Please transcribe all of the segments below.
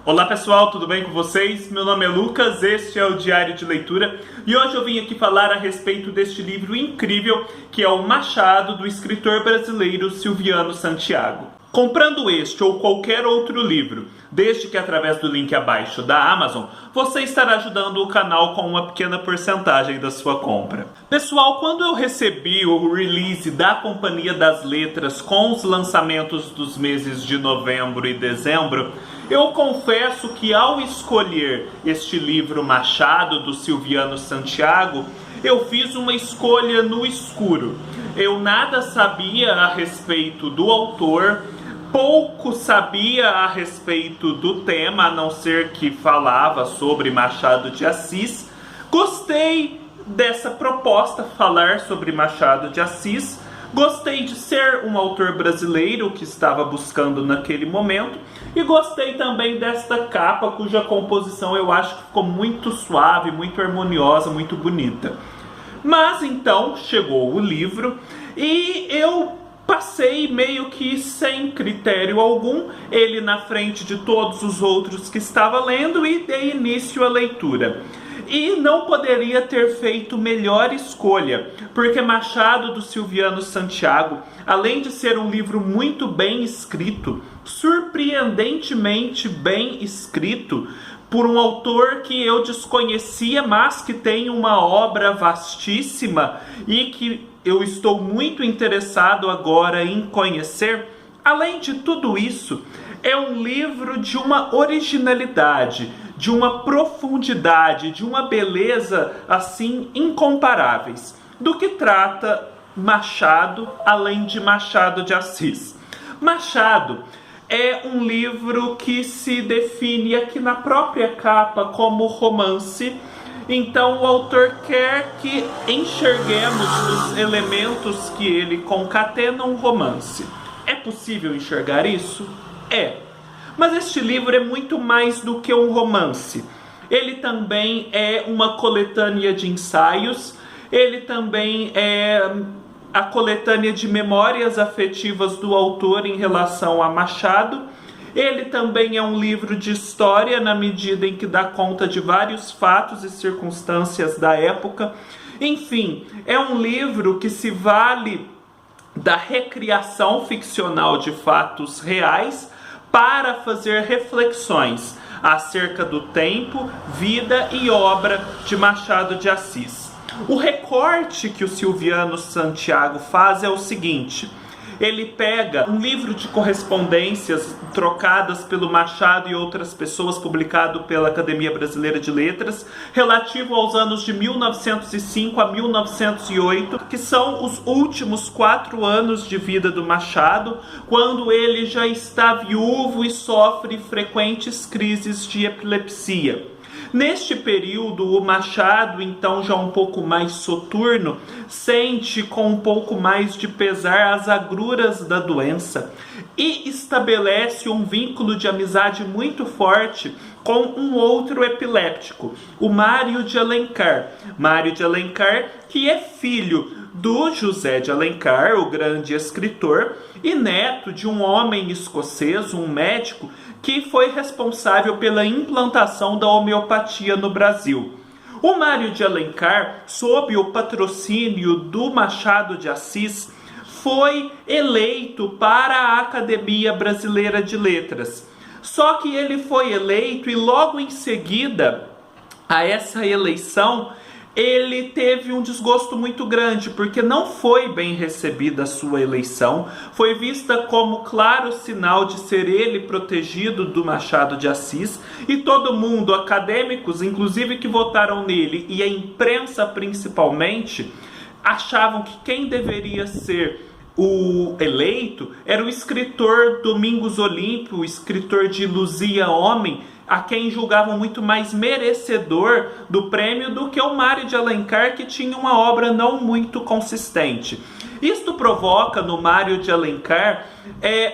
Olá pessoal, tudo bem com vocês? Meu nome é Lucas, este é o Diário de Leitura e hoje eu vim aqui falar a respeito deste livro incrível que é o Machado, do escritor brasileiro Silviano Santiago. Comprando este ou qualquer outro livro, desde que através do link abaixo da Amazon, você estará ajudando o canal com uma pequena porcentagem da sua compra. Pessoal, quando eu recebi o release da Companhia das Letras com os lançamentos dos meses de novembro e dezembro, eu confesso que ao escolher este livro Machado, do Silviano Santiago, eu fiz uma escolha no escuro. Eu nada sabia a respeito do autor, pouco sabia a respeito do tema, a não ser que falava sobre Machado de Assis. Gostei dessa proposta, falar sobre Machado de Assis. Gostei de ser um autor brasileiro que estava buscando naquele momento. E gostei também desta capa, cuja composição eu acho que ficou muito suave, muito harmoniosa, muito bonita. Mas então chegou o livro e eu passei meio que sem critério algum, ele na frente de todos os outros que estava lendo, e dei início à leitura. E não poderia ter feito melhor escolha, porque Machado, do Silviano Santiago, além de ser um livro muito bem escrito, surpreendentemente bem escrito, por um autor que eu desconhecia, mas que tem uma obra vastíssima e que eu estou muito interessado agora em conhecer. Além de tudo isso, é um livro de uma originalidade, de uma profundidade, de uma beleza assim incomparáveis. Do que trata Machado, além de Machado de Assis? Machado é um livro que se define aqui na própria capa como romance. Então o autor quer que enxerguemos os elementos que ele concatena um romance. É possível enxergar isso? É. Mas este livro é muito mais do que um romance. Ele também é uma coletânea de ensaios, ele também é a coletânea de memórias afetivas do autor em relação a Machado. Ele também é um livro de história, na medida em que dá conta de vários fatos e circunstâncias da época. Enfim, é um livro que se vale da recriação ficcional de fatos reais para fazer reflexões acerca do tempo, vida e obra de Machado de Assis. O recorte que o Silviano Santiago faz é o seguinte: ele pega um livro de correspondências trocadas pelo Machado e outras pessoas, publicado pela Academia Brasileira de Letras, relativo aos anos de 1905 a 1908, que são os últimos 4 anos de vida do Machado, quando ele já está viúvo e sofre frequentes crises de epilepsia. Neste período, o Machado, então já um pouco mais soturno, sente com um pouco mais de pesar as agruras da doença e estabelece um vínculo de amizade muito forte com um outro epiléptico, o Mário de Alencar. Mário de Alencar, que é filho do José de Alencar, o grande escritor, e neto de um homem escocês, um médico, que foi responsável pela implantação da homeopatia no Brasil. O Mário de Alencar, sob o patrocínio do Machado de Assis, foi eleito para a Academia Brasileira de Letras. Só que ele foi eleito e logo em seguida a essa eleição ele teve um desgosto muito grande, porque não foi bem recebida a sua eleição, foi vista como claro sinal de ser ele protegido do Machado de Assis, e todo mundo, acadêmicos inclusive que votaram nele, e a imprensa principalmente, achavam que quem deveria ser o eleito era o escritor Domingos Olímpio, o escritor de Luzia Homem, a quem julgavam muito mais merecedor do prêmio do que o Mário de Alencar, que tinha uma obra não muito consistente. Isto provoca no Mário de Alencar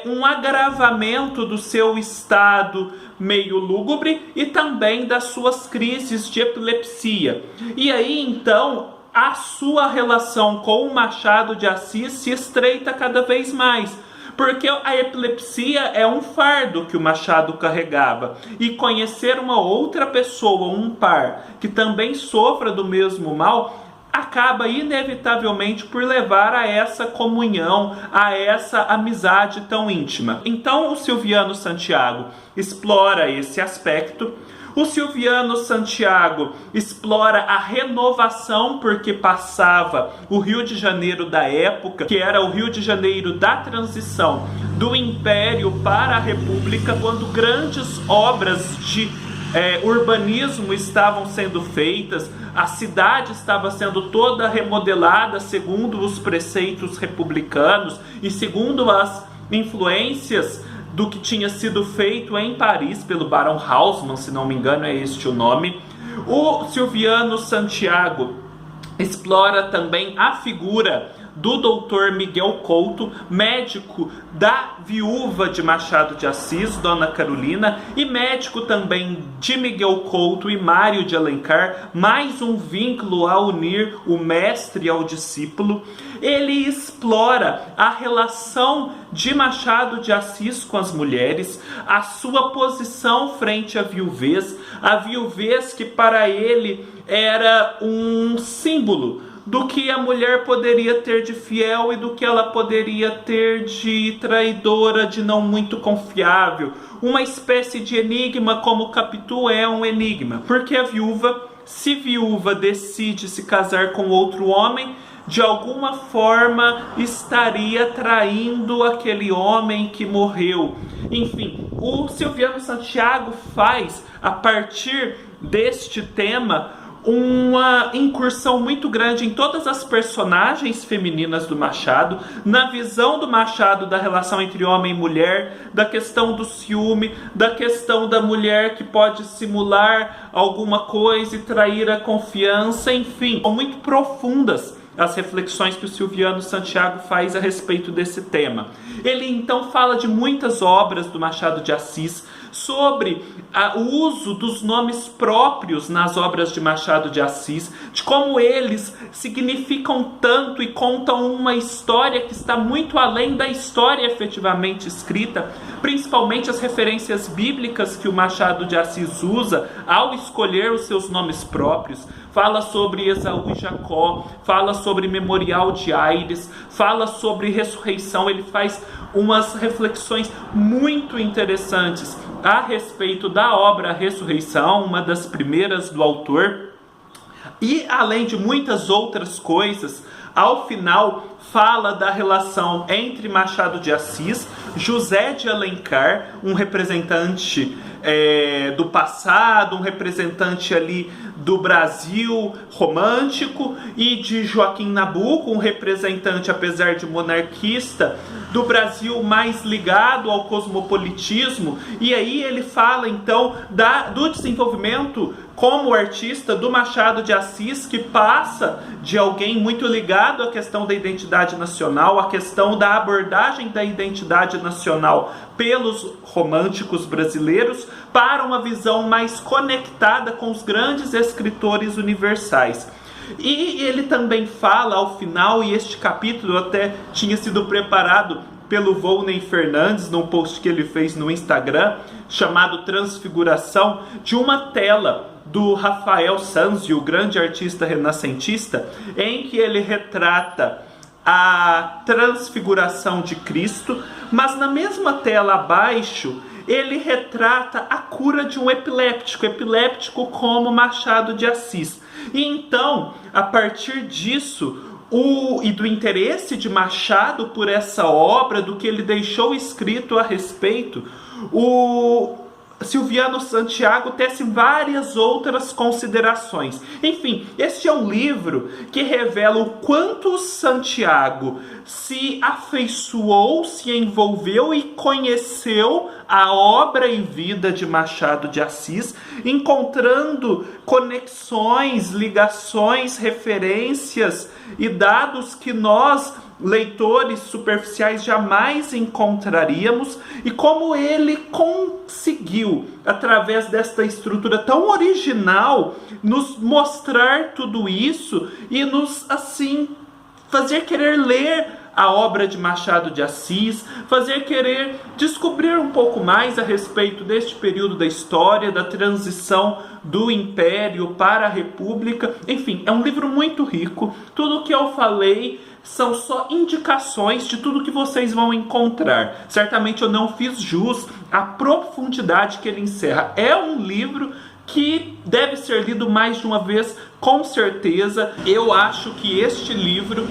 um agravamento do seu estado meio lúgubre e também das suas crises de epilepsia. E aí então a sua relação com o Machado de Assis se estreita cada vez mais, porque a epilepsia é um fardo que o Machado carregava, e conhecer uma outra pessoa, um par, que também sofra do mesmo mal, acaba inevitavelmente por levar a essa comunhão, a essa amizade tão íntima. Então o Silviano Santiago explora esse aspecto. O Silviano Santiago explora a renovação, porque passava o Rio de Janeiro da época, que era o Rio de Janeiro da transição do Império para a República, quando grandes obras de urbanismo estavam sendo feitas, a cidade estava sendo toda remodelada segundo os preceitos republicanos e segundo as influências do que tinha sido feito em Paris pelo Barão Haussmann, se não me engano é este o nome. O Silviano Santiago explora também a figura do Dr. Miguel Couto, médico da viúva de Machado de Assis, Dona Carolina, e médico também de Miguel Couto e Mário de Alencar, mais um vínculo a unir o mestre ao discípulo. Ele explora a relação de Machado de Assis com as mulheres, a sua posição frente à viuvez, a viuvez que para ele era um símbolo do que a mulher poderia ter de fiel e do que ela poderia ter de traidora, de não muito confiável. Uma espécie de enigma, como Capitu é um enigma. Porque a viúva, se viúva decide se casar com outro homem, de alguma forma estaria traindo aquele homem que morreu. Enfim, o Silviano Santiago faz, a partir deste tema, uma incursão muito grande em todas as personagens femininas do Machado, na visão do Machado da relação entre homem e mulher, da questão do ciúme, da questão da mulher que pode simular alguma coisa e trair a confiança, enfim, são muito profundas as reflexões que o Silviano Santiago faz a respeito desse tema. Ele então fala de muitas obras do Machado de Assis, sobre o uso dos nomes próprios nas obras de Machado de Assis, de como eles significam tanto e contam uma história que está muito além da história efetivamente escrita, principalmente as referências bíblicas que o Machado de Assis usa ao escolher os seus nomes próprios. Fala sobre Esaú e Jacó, fala sobre Memorial de Aires, fala sobre ressurreição. Ele faz umas reflexões muito interessantes a respeito da obra Ressurreição, uma das primeiras do autor. E além de muitas outras coisas, ao final fala da relação entre Machado de Assis, José de Alencar, um representante do passado, um representante ali do Brasil romântico, e de Joaquim Nabuco, um representante, apesar de monarquista, do Brasil mais ligado ao cosmopolitismo. E aí ele fala então do desenvolvimento como artista do Machado de Assis, que passa de alguém muito ligado à questão da identidade nacional, à questão da abordagem da identidade nacional pelos românticos brasileiros, para uma visão mais conectada com os grandes escritores universais. E ele também fala ao final, e este capítulo até tinha sido preparado pelo Volney Fernandes num post que ele fez no Instagram, chamado Transfiguração, de uma tela do Rafael Sanzio, o grande artista renascentista, em que ele retrata a transfiguração de Cristo, mas na mesma tela abaixo ele retrata a cura de um epiléptico como Machado de Assis. E então, a partir disso, e do interesse de Machado por essa obra, do que ele deixou escrito a respeito, o Silviano Santiago tece várias outras considerações. Enfim, este é um livro que revela o quanto Santiago se afeiçoou, se envolveu e conheceu a obra e vida de Machado de Assis, encontrando conexões, ligações, referências e dados que nós, leitores superficiais, jamais encontraríamos, e como ele conseguiu, através desta estrutura tão original, nos mostrar tudo isso e nos, assim, fazer querer ler a obra de Machado de Assis, fazer querer descobrir um pouco mais a respeito deste período da história, da transição do Império para a República. Enfim, é um livro muito rico. Tudo o que eu falei são só indicações de tudo que vocês vão encontrar. Certamente eu não fiz jus à profundidade que ele encerra. É um livro que deve ser lido mais de uma vez, com certeza. Eu acho que este livro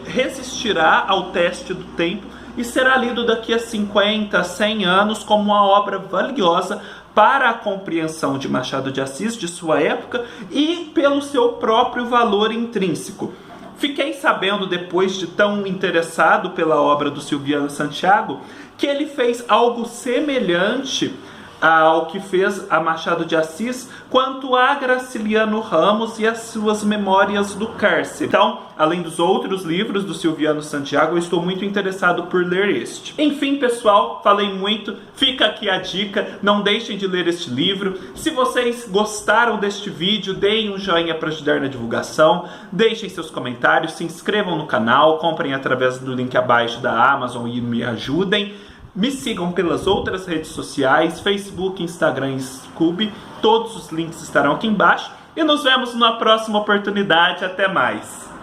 resistirá ao teste do tempo e será lido daqui a 50, 100 anos como uma obra valiosa para a compreensão de Machado de Assis, de sua época, e pelo seu próprio valor intrínseco. Fiquei sabendo, depois de tão interessado pela obra do Silviano Santiago, que ele fez algo semelhante ao que fez a Machado de Assis quanto a Graciliano Ramos e as suas Memórias do Cárcere. Então, além dos outros livros do Silviano Santiago, eu estou muito interessado por ler este. Enfim, pessoal, falei muito, fica aqui a dica, não deixem de ler este livro. Se vocês gostaram deste vídeo, deem um joinha para ajudar na divulgação, deixem seus comentários, se inscrevam no canal, comprem através do link abaixo da Amazon e me ajudem. Me sigam pelas outras redes sociais, Facebook, Instagram e Scooby. Todos os links estarão aqui embaixo. E nos vemos na próxima oportunidade. Até mais!